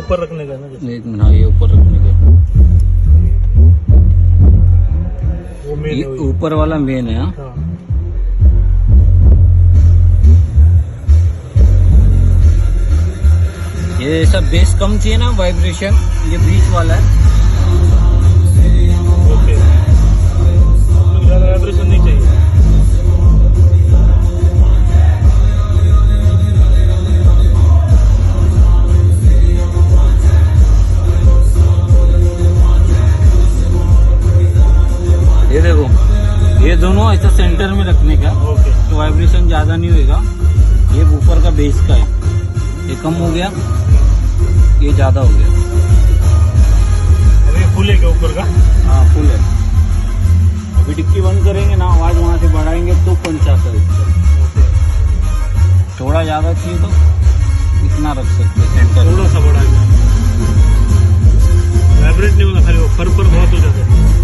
ऊपर रखने का ना जैसे? एक मिनट, हाँ ये ऊपर रखने का, वो मेन ये है वही। ऊपर वाला मेन है। हाँ हाँ। ये ऐसा बेस कम चाहिए ना वाइब्रेशन, ये बीच वाला है। ओके, ज़्यादा वाइब्रेशन नहीं चाहिए। ये देखो, ये दोनों ऐसा सेंटर में रखने का, ओके, तो वाइब्रेशन ज्यादा नहीं होएगा। ये वूफर का बेस का है, ये कम हो गया, ये ज्यादा हो गया। अब ये फुल है क्या ऊपर का? हाँ फुल है। अभी डिक्की बंद करेंगे ना, आवाज वहां से बढ़ाएंगे तो पंच आता है इसका। ओके, थोड़ा ज्यादा चाहिए तो इतना रख सकते हैं सेंटर। थोड़ा सा बड़ा है, वाइब्रेट नहीं होगा, खाली वो फर बहुत हो जाता है।